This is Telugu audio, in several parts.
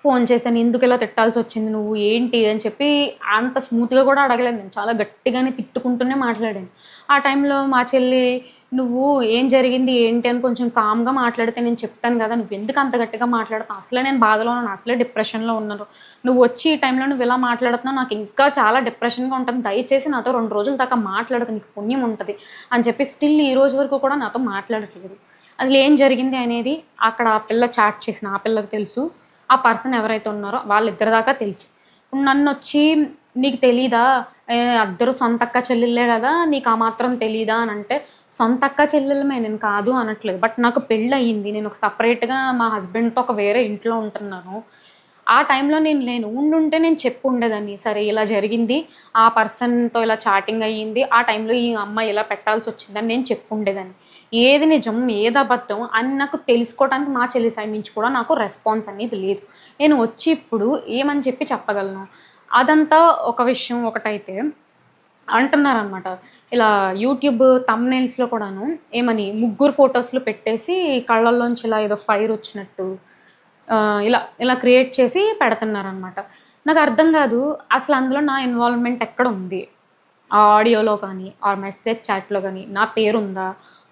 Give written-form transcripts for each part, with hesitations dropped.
ఫోన్ చేశాను. ఎందుకు ఇలా తిట్టాల్సొచ్చింది నువ్వు? ఏంటి? అని చెప్పి అంత స్మూత్‌గా కూడా అడగలేదు నేను. చాలా గట్టిగానే తిట్టుకుంటూనే మాట్లాడాను. ఆ టైంలో మా చెల్లి, "నువ్వు ఏం జరిగింది? ఏంటి?" అని కొంచెం కామ్‌గా మాట్లాడితే నేను చెప్తాను గదా! నువ్వెందుకు అంత గట్టిగా మాట్లాడుతున్నావు? అసలే నేను బాధలో ఉన్నాను. అసలే డిప్రెషన్‌లో ఉన్నాను. నువ్వొచ్చి ఈ టైంలో నువ్విలా మాట్లాడుతున్నావు. నాకు ఇంకా చాలా డిప్రెషన్‌గా ఉంటుంది. దయచేసి నాతో 2 రోజుల దాకా మాట్లాడకు. నీకు పుణ్యం ఉంటది. అని చెప్పి స్టిల్ ఈ రోజు వరకు కూడా నాతో మాట్లాడట్లేదు. అసలేం జరిగింది అనేది అక్కడ ఆ పిల్ల చాట్ చేసిన ఆ పిల్లకి తెలుసు. ఆ పర్సన్ ఎవరైతే ఉన్నారో వాళ్ళిద్దరి దాకా తెలుసు. నన్నొచ్చి "నీకు తెలీదా? అద్దరు సొంతక్క చెల్లెళ్ళే గదా! నీకు ఆ మాత్రం తెలీదా?" అనంటే, సొంతక్క చెల్లెళ్ళమే నేను కాదు అనట్లేదు. బట్ నాకు పెళ్లయింది. నేనొక సెపరేట్‌గా మా హస్బెండ్‌తో ఒక వేరే ఇంట్లో ఉంటున్నాను. ఆ టైంలో నేను లేను. ఉండుంటే నేను చెప్పుండేదాన్ని. సరే ఇలా జరిగింది. ఆ పర్సన్‌తో ఇలా చాటింగ్ అయ్యింది. ఆ టైంలో ఈ అమ్మాయి ఇలా పెట్టాల్సొచ్చిందని నేను చెప్పుండేదాన్ని. ఏది నిజం, ఏది అబద్ధం అని నాకు తెలుసుకోవడానికి మా చెల్లి సైడ్ నుంచి కూడా నాకు రెస్పాన్స్ అనేది లేదు. నేను వచ్చి ఇప్పుడు ఏమని చెప్పి చెప్పగలను? అదంతా ఒక విషయం ఒకటైతే అంటున్నారనమాట. ఇలా యూట్యూబ్ థంబ్‌నెయిల్స్‌లో కూడాను ఏమని ముగ్గురు ఫోటోస్‌లు పెట్టేసి కళ్ళల్లోంచి ఇలా ఏదో ఫైరొచ్చినట్టు ఇలా ఇలా క్రియేట్ చేసి పెడుతున్నారనమాట. నాకర్థం గాదు. అసలందులో నా ఇన్వాల్వ్‌మెంట్ ఎక్కడుంది? ఆ ఆడియోలో కానీ, ఆర్ మెసేజ్ చాట్‌లో గాని నా పేరుందా?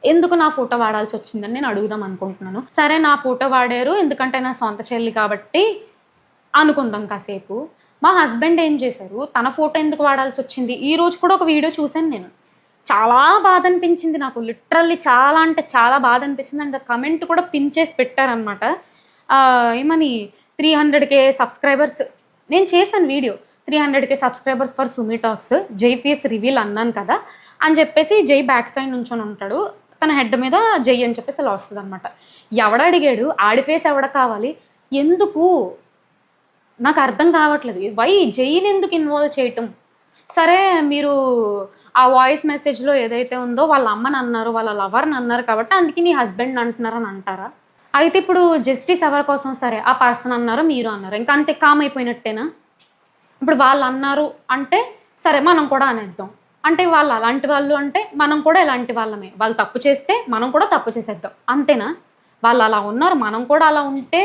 ఎందుకు నా ఫోటో వాడాల్సొచ్చిందని నేను అడుగుదాం అనుకుంటున్నాను. సరే నా ఫోటో వాడారు ఎందుకంటే నా సొంత చెల్లి కాబట్టి అనుకుందాం కాసేపు. మా హస్బెండ్ ఏం చేశారు, తన ఫోటో ఎందుకు వాడాల్సొచ్చింది? ఈరోజు కూడా ఒక వీడియో చూసాను నేను. చాలా బాధనిపించింది నాకు. లిటరల్లీ చాలా అంటే చాలా బాధనిపించింది. అండ్ కమెంట్ కూడా పిన్ చేసి పెట్టారనమాట. ఏమని 300,000 సబ్‌స్క్రైబర్స్ నేను చేశాను video. 300,000 subscribers for Sumi talks. జై ఫేస్ రివీల్ అన్నాను కదా! అని చెప్పేసి జై బ్యాక్ సైడ్ నుంచొనుంటాడు. తన హెడ్ మీద జై అని చెప్పేసి ఇలా వస్తదనమాట. ఎవడడిగాడు? ఆడి ఫేస్ ఎవడ కావాలి? ఎందుకు? నాకర్థం కావట్లేదు. వై జైనెందుకు ఇన్వాల్వ్ చేయటం? సరే మీరు ఆ వాయిస్ మెసేజ్‌లో ఏదైతే ఉందో వాళ్ళ అమ్మనన్నారు, వాళ్ళ లవర్‌నన్నారు కాబట్టి అందుకే నీ హస్బెండ్‌ని అంటున్నారని అంటారా? అయితే ఇప్పుడు జస్టిస్ ఎవరి కోసం? సరే ఆ పర్సన్ అన్నారు, మీరు అన్నారు. ఇంక అంతే కామ్ అయిపోయినట్టేనా? ఇప్పుడు వాళ్ళన్నారు అంటే సరే మనం కూడా అనేద్దాం. అంటే వాళ్ళు అలాంటి వాళ్ళు అంటే మనం కూడా ఇలాంటి వాళ్ళమే. వాళ్ళు తప్పు చేస్తే మనం కూడా తప్పు చేసేద్దాం. అంతేనా? వాళ్ళలా ఉన్నారు. మనం కూడా అలా ఉంటే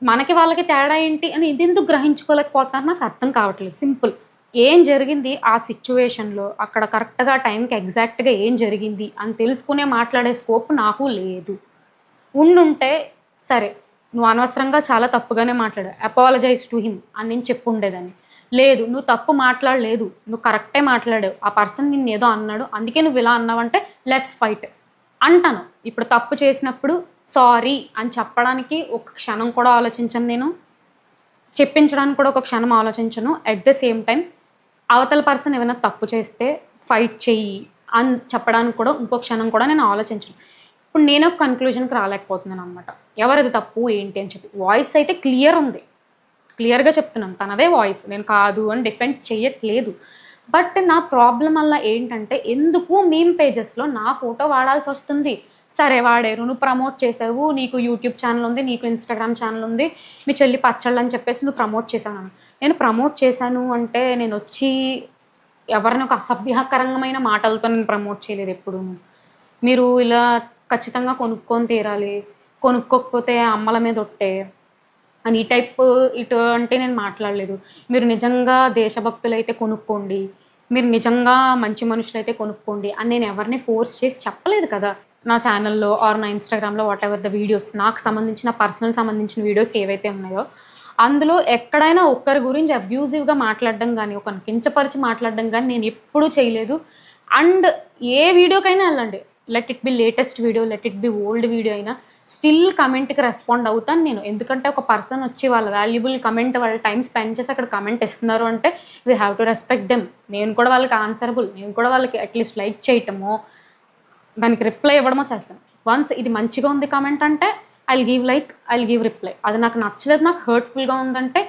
మనకి వాళ్ళకి తేడా ఏంటి అని ఇదెందుకు గ్రహించుకోలేకపోతున్నారో నాకు అర్థం కావట్లేదు. సింపుల్. ఏం జరిగింది ఆ సిట్యుయేషన్‌లో అక్కడ కరెక్ట్‌గా టైంకి ఎగ్జాక్ట్‌గా ఏం జరిగింది అని తెలుసుకునే మాట్లాడే స్కోప్ నాకు లేదు. ఉండుంటే సరే. నువ్వు అనవసరంగా చాలా తప్పుగానే మాట్లాడావు. అపాలజైజ్ టు హిమ్ అని నేను చెప్పుండేదాన్ని. లేదు నువ్వు తప్పు మాట్లాడలేదు. నువ్వు కరెక్టే మాట్లాడావు. ఆ పర్సన్ నిన్నేదో అన్నాడు. అందుకే నువ్విలా అన్నావంటే లెట్స్ ఫైట్ అంటాను. ఇప్పుడు తప్పు చేసినప్పుడు సారీ అని చెప్పడానికి ఒక క్షణం కూడా ఆలోచించను నేను. చెప్పించడానికి కూడా ఒక క్షణం ఆలోచించను. ఎట్ ద సేమ్ టైమ్ అవతల పర్సన్ ఏమైనా తప్పు చేస్తే ఫైట్ చెయ్యి అని చెప్పడానికి కూడా ఇంకో క్షణం కూడా నేను ఆలోచించను. ఇప్పుడు నేను ఒక కన్క్లూజన్‌కి రాలేకపోతున్నాననమాట. ఎవరిది తప్పు ఏంటి అని చెప్పి. వాయిస్ అయితే క్లియర్ ఉంది. క్లియర్‌గా చెప్తున్నాను. తనదే వాయిస్. నేను కాదు అని డిఫెండ్ చెయ్యట్లేదు. బట్ నా ప్రాబ్లమ్ వల్ల ఏంటంటే ఎందుకు మీమ్ పేజెస్‌లో నా ఫోటో వాడాల్సొస్తుంది. సరే వాడారు. నువ్వు ప్రమోట్ చేసావు. నీకు యూట్యూబ్ ఛానెల్ ఉంది. నీకు ఇన్‌స్టాగ్రామ్ ఛానెల్ ఉంది. మీ చెల్లి పచ్చళ్ళని చెప్పేసి నువ్వు ప్రమోట్ చేశావన్నాను. నేను ప్రమోట్ చేశాను అంటే నేనొచ్చి ఎవరిని ఒక అసభ్యకరంగమైన మాటలతో నేను ప్రమోట్ చేయలేదు ఎప్పుడూను. మీరు ఇలా ఖచ్చితంగా కొనుక్కొని తీరాలి. కొనుక్కోకపోతే అమ్మల మీద ఒట్టే అని ఈ టైప్ ఇటువంటి నేను మాట్లాడలేదు. మీరు నిజంగా దేశభక్తులైతే కొనుక్కోండి. మీరు నిజంగా మంచి మనుషులైతే కొనుక్కోండి అని నేను ఎవరిని ఫోర్స్ చేసి చెప్పలేదు కదా! నా ఛానెల్‌లో ఆర్ నా ఇన్‌స్టాగ్రామ్‌లో వాటెవర్ ద వీడియోస్ నాకు సంబంధించిన పర్సనల్ సంబంధించిన వీడియోస్ ఏవైతే ఉన్నాయో, అందులో ఎక్కడైనా ఒక్కరి గురించి అబ్యూజివ్‌గా మాట్లాడడం గాని, ఒకరిని కించపరిచి మాట్లాడడం గాని నేను ఎప్పుడూ చేయలేదు. అండ్ ఏ వీడియోకైనా ఎళ్ళండి. Let it be latest video, let it be old video అయినా స్టిల్ కమెంట్‌కి రెస్పాండ్ అవుతాను నేను. ఎందుకంటే ఒక పర్సన్ వచ్చి వాళ్ళ వాల్యుబుల్ కమెంట్ వాళ్ళ టైమ్ స్పెండ్ చేసి అక్కడ కమెంట్ ఇస్తున్నారు అంటే we have to respect them. నేను కూడా వాళ్ళకి ఆన్సరబుల్. నేను కూడా వాళ్ళకి అట్‌లీస్ట్ లైక్ చేయటమో, దానికి రిప్లై ఇవ్వడమో చేస్తాను. వన్స్ ఇది మంచిగా ఉంది కామెంట్ అంటే I'll give like, I'll give reply. అది నాకు నచ్చలేదు, నాకు హర్ట్‌ఫుల్‌గా ఉందంటే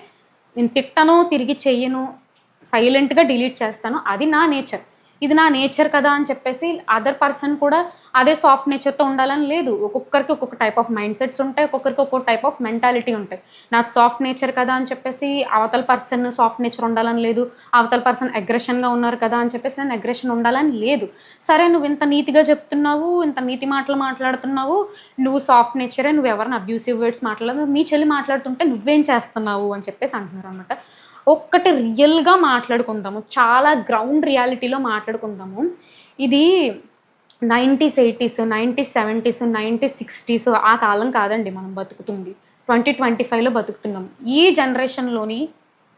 నేను తిట్టను, తిరిగి చెయ్యను, సైలెంట్‌గా డిలీట్ చేస్తాను. అది నా నేచర్. ఇది నా నేచర్ కదా అని చెప్పేసి అదర్ పర్సన్ కూడా అదే సాఫ్ట్ నేచర్తో ఉండాలని లేదు. ఒక్కొక్కరికి ఒక్కొక్క టైప్ ఆఫ్ మైండ్ సెట్స్ ఉంటాయి, ఒక్కొక్కరికి ఒక్కొక్క టైప్ ఆఫ్ మెంటాలిటీ ఉంటాయి. నాకు సాఫ్ట్ నేచర్ కదా అని చెప్పేసి అవతల పర్సన్ సాఫ్ట్ నేచర్ ఉండాలని లేదు, అవతల పర్సన్ అగ్రెషన్గా ఉన్నారు కదా అని చెప్పేసి నేను అగ్రెషన్ ఉండాలని లేదు. సరే నువ్వు ఇంత నీతిగా చెప్తున్నావు, ఇంత నీతి మాటలు మాట్లాడుతున్నావు, నువ్వు సాఫ్ట్ నేచరే, నువ్వు ఎవరిని అబ్యూసివ్ వర్డ్స్ మాట్లాడదు, మీ చెల్లి మాట్లాడుతుంటే నువ్వేం చేస్తున్నావు అని చెప్పేసి అంటున్నారు అనమాట. ఒక్కటి రియల్గా మాట్లాడుకుందాము, చాలా గ్రౌండ్ రియాలిటీలో మాట్లాడుకుందాము. ఇది 90s 80s 90s 70s 90s 60s ఆ కాలం కాదండి మనం బతుకుతుంది. 2025లో బతుకుతున్నాం. ఈ జనరేషన్లోని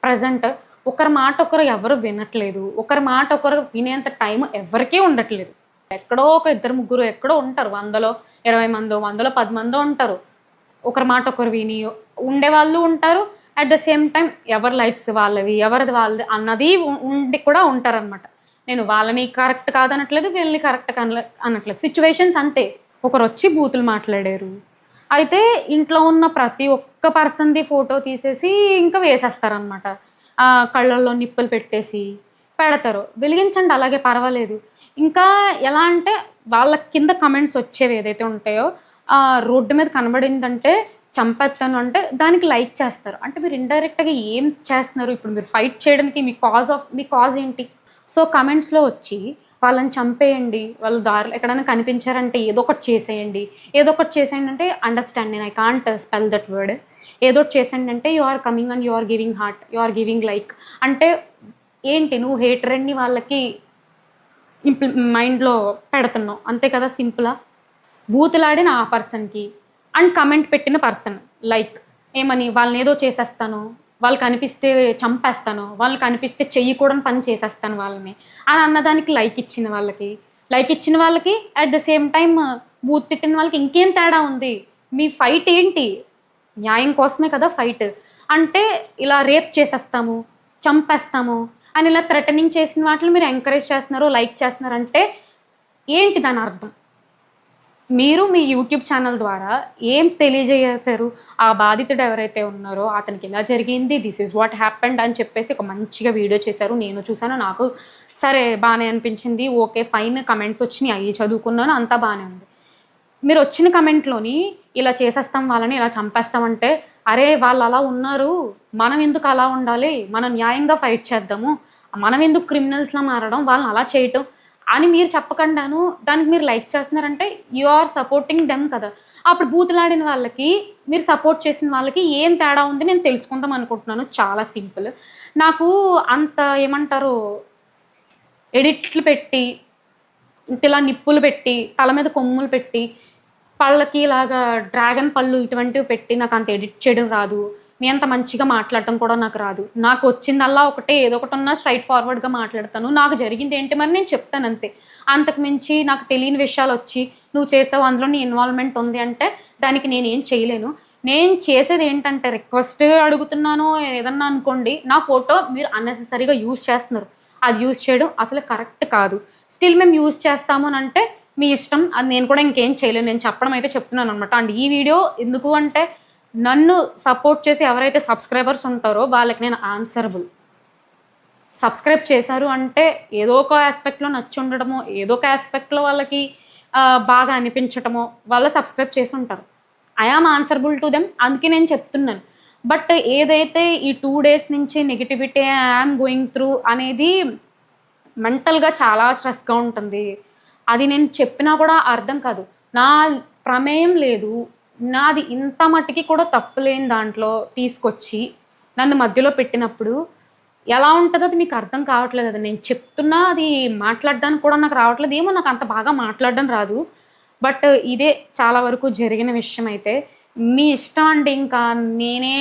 ప్రజెంట్ ఒకరి మాట ఒకరు ఎవరు వినట్లేదు, ఒకరి మాట ఒకరు వినేంత టైం ఎవరికీ ఉండట్లేదు. ఎక్కడో ఒక ఇద్దరు ముగ్గురు ఎక్కడో ఉంటారు, 100లో 20 మందో 100లో 10 మందో ఉంటారు ఒకరి మాట ఒకరు విని ఉండేవాళ్ళు ఉంటారు. అట్ ద సేమ్ టైం ఎవరి లైఫ్స్ వాళ్ళవి, ఎవరిది వాళ్ళది అన్నది ఉండి కూడా ఉంటారనమాట. నేను వాళ్ళని కరెక్ట్ కాదనట్లేదు, వీళ్ళని కరెక్ట్ అనట్లేదు, సిచ్యువేషన్స్ అంతే. ఒకరు వచ్చి బూతులు మాట్లాడారు, అయితే ఇంట్లో ఉన్న ప్రతి ఒక్క పర్సన్ది ఫోటో తీసేసి ఇంకా వేసేస్తారనమాట. కళ్ళల్లో నిప్పులు పెట్టేసి పెడతారు. వెలిగించండి, అలాగే పర్వాలేదు. ఇంకా ఎలా అంటే వాళ్ళ కింద కమెంట్స్ వచ్చేవి ఏదైతే ఉంటాయో, రోడ్డు మీద కనబడిందంటే చంపేస్తాను అంటే దానికి లైక్ చేస్తారు. అంటే మీరు ఇండైరెక్ట్గా ఏం చేస్తున్నారు? ఇప్పుడు మీరు ఫైట్ చేయడానికి మీ కాజ్ ఏంటి? సో కమెంట్స్లో వచ్చి వాళ్ళని చంపేయండి, వాళ్ళు దారిలో ఎక్కడైనా కనిపించారంటే ఏదో ఒకటి చేసేయండి, ఏదో ఒకటి చేసేయండి అంటే అండర్స్టాండ్, నేను I can't spell that word. ఏదో ఒకటి చేసేయండి అంటే you are coming and you are giving heart, you are giving like. అంటే ఏంటి, నువ్వు హేట్రెడ్ని వాళ్ళకి మైండ్లో పెడుతున్నావు అంతే కదా, సింపుల్గా. బూతులాడిన ఆ పర్సన్కి అండ్ కమెంట్ పెట్టిన పర్సన్ లైక్ ఏమని, వాళ్ళని ఏదో చేసేస్తాను, వాళ్ళు కనిపిస్తే చంపేస్తాను, వాళ్ళు కనిపిస్తే చెయ్యకూడని పని చేసేస్తాను వాళ్ళని అని అన్నదానికి లైక్ ఇచ్చిన వాళ్ళకి at the same time booth తిట్టిన వాళ్ళకి ఇంకేం తేడా ఉంది? మీ ఫైట్ ఏంటి? న్యాయం కోసమే కదా ఫైట్. అంటే ఇలా రేప్ చేసేస్తాము, చంపేస్తాము అని ఇలా థ్రెటనింగ్ చేసిన వాటిని మీరు ఎంకరేజ్ చేస్తున్నారు, లైక్ చేస్తున్నారంటే ఏంటి దాని అర్థం? మీరు మీ యూట్యూబ్ ఛానల్ ద్వారా ఏం తెలియజేశారు? ఆ బాధితుడు ఎవరైతే ఉన్నారో అతనికి ఇలా జరిగింది, దిస్ ఈజ్ వాట్ హ్యాపెండ్ అని చెప్పేసి ఒక మంచిగా వీడియో చేశారు. నేను చూసాను, నాకు సరే బాగానే అనిపించింది, ఓకే ఫైన్. కమెంట్స్ వచ్చినాయి, అవి చదువుకున్నాను, అంతా బాగానే ఉంది. మీరు వచ్చిన కమెంట్లోని ఇలా చేసేస్తాం వాళ్ళని, ఇలా చంపేస్తామంటే అరే వాళ్ళు అలా ఉన్నారు, మనం ఎందుకు అలా ఉండాలి, మనం న్యాయంగా ఫైట్ చేద్దాము, మనం ఎందుకు క్రిమినల్స్లా మారడం, వాళ్ళని అలా చేయటం అని మీరు చెప్పకుండాను దానికి మీరు లైక్ చేస్తున్నారంటే యు ఆర్ సపోర్టింగ్ దెమ్ కదా. అప్పుడు బూతులాడిన వాళ్ళకి మీరు సపోర్ట్ చేసిన వాళ్ళకి ఏం తేడా ఉంది నేను తెలుసుకుందాం అనుకుంటున్నాను. చాలా సింపుల్. నాకు అంత ఏమంటారు, ఎడిట్లు పెట్టి ఇలా నిప్పులు పెట్టి తల మీద కొమ్ములు పెట్టి పళ్ళకి ఇలాగా డ్రాగన్ పళ్ళు ఇటువంటివి పెట్టి నాకు అంత ఎడిట్ చేయడం రాదు. మీ అంత మంచిగా మాట్లాడటం కూడా నాకు రాదు. నాకు వచ్చిందల్లా ఒకటే, ఏదో ఒకటి ఉన్నా స్ట్రైట్ ఫార్వర్డ్గా మాట్లాడతాను. నాకు జరిగింది ఏంటి మరి నేను చెప్తాను అంతే. అంతకు మించి నాకు తెలియని విషయాలు వచ్చి నువ్వు చేసావు, అందులో నీ ఇన్వాల్వ్మెంట్ ఉంది అంటే దానికి నేను ఏం చేయలేను. నేను చేసేది ఏంటంటే రిక్వెస్ట్ అడుగుతున్నాను, ఏదన్నా అనుకోండి, నా ఫోటో మీరు అన్నెసెసరీగా యూజ్ చేస్తున్నారు, అది యూజ్ చేయడం అసలు కరెక్ట్ కాదు. స్టిల్ మేము యూజ్ చేస్తాము అని అంటే మీ ఇష్టం, అది నేను కూడా ఇంకేం చేయలేను. నేను చెప్పడం అయితే చెప్తున్నాను అనమాట. అండ్ ఈ వీడియో ఎందుకు అంటే నన్ను సపోర్ట్ చేసి ఎవరైతే సబ్స్క్రైబర్స్ ఉంటారో వాళ్ళకి నేను ఆన్సరబుల్. సబ్స్క్రైబ్ చేశారు అంటే ఏదో ఒక ఆస్పెక్ట్లో నచ్చి ఉండడమో, ఏదో ఒక ఆస్పెక్ట్లో వాళ్ళకి బాగా అనిపించటమో వాళ్ళు సబ్స్క్రైబ్ చేసి ఉంటారు. I am answerable to them, అందుకే నేను చెప్తున్నాను. బట్ ఏదైతే ఈ 2 days నుంచి నెగిటివిటీ ఐఎమ్ గోయింగ్ త్రూ అనేది మెంటల్గా చాలా స్ట్రెస్గా ఉంటుంది. అది నేను చెప్పినా కూడా అర్థం కాదు. నా ప్రమేయం లేదు, నాది ఇంత మట్టికి కూడా తప్పులేని దాంట్లో తీసుకొచ్చి నన్ను మధ్యలో పెట్టినప్పుడు ఎలా ఉంటుందో అది మీకు అర్థం కావట్లేదు. అది నేను చెప్తున్నా, అది మాట్లాడడానికి కూడా నాకు రావట్లేదు. ఏమో నాకు అంత బాగా మాట్లాడడం రాదు. బట్ ఇదే చాలా వరకు జరిగిన విషయం. అయితే మీ ఇష్టం అండి, ఇంకా నేనే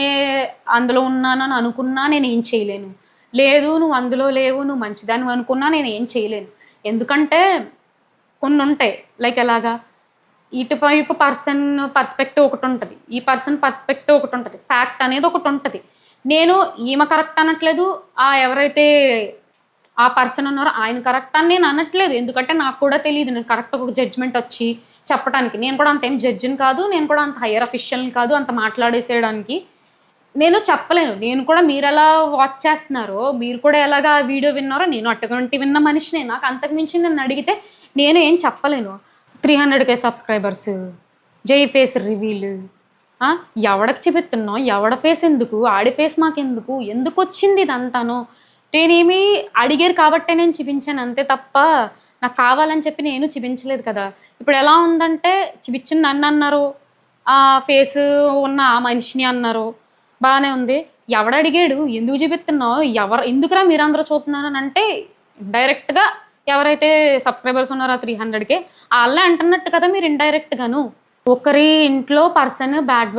అందులో ఉన్నానని అనుకున్నా నేను ఏం చేయలేను. లేదు నువ్వు అందులో లేవు, నువ్వు మంచిదాన్ని అనుకున్నా నేను ఏం చేయలేను. ఎందుకంటే కొన్ని ఉంటాయి, లైక్ ఎలాగా, ఇటువైపు పర్సన్ పర్స్పెక్టివ్ ఒకటి ఉంటుంది, ఈ పర్సన్ పర్స్పెక్టివ్ ఒకటి ఉంటుంది, ఫ్యాక్ట్ అనేది ఒకటి ఉంటుంది. నేను ఈమె కరెక్ట్ అనట్లేదు, ఎవరైతే ఆ పర్సన్ ఉన్నారో ఆయన కరెక్ట్ అని నేను అనట్లేదు. ఎందుకంటే నాకు కూడా తెలియదు, నేను కరెక్ట్ ఒక జడ్జ్మెంట్ వచ్చి చెప్పడానికి. నేను కూడా అంత ఏం జడ్జిని కాదు, నేను కూడా అంత హయ్యర్ అఫీషియల్ని కాదు అంత మాట్లాడేసేయడానికి. నేను చెప్పలేను. నేను కూడా మీరెలా వాచ్ చేస్తున్నారో, మీరు కూడా ఎలాగా ఆ వీడియో విన్నారో, నేను అటువంటి విన్న మనిషినే. నాకు అంతకు మించి నన్నడిగితే నేను ఏం చెప్పలేను. 300K సబ్స్క్రైబర్స్, జై ఫేస్ రివీల్. ఎవడికి చూపిస్తున్నావు? ఎవడి ఫేస్ ఎందుకు? ఆడి ఫేస్ మాకెందుకు? ఎందుకొచ్చింది ఇదంతాను? నేనేమి అడిగారు కాబట్టే నేను చూపించాను అంతే తప్ప, నాకు కావాలని చెప్పి నేను చూపించలేదు కదా! ఇప్పుడు ఎలా ఉందంటే, చూపించింది నన్నన్నారు. ఫేసు ఉన్న ఆ మనిషిని అన్నారు. బానే ఉంది. ఎవడడిగాడు? ఎందుకు చూపిస్తున్నావు? ఎందుకురా మీరందరూ చూస్తున్నారనంటే, డైరెక్ట్‌గా ఎవరైతే సబ్స్క్రైబర్స్ ఉన్నారో ఆ 300K ఆళ్ళే అంటున్నట్టు కదా మీరు ఇండైరెక్ట్‌గాను. ఒకరి ఇంట్లో పర్సన్ బ్యాడ్ వర్డ్స్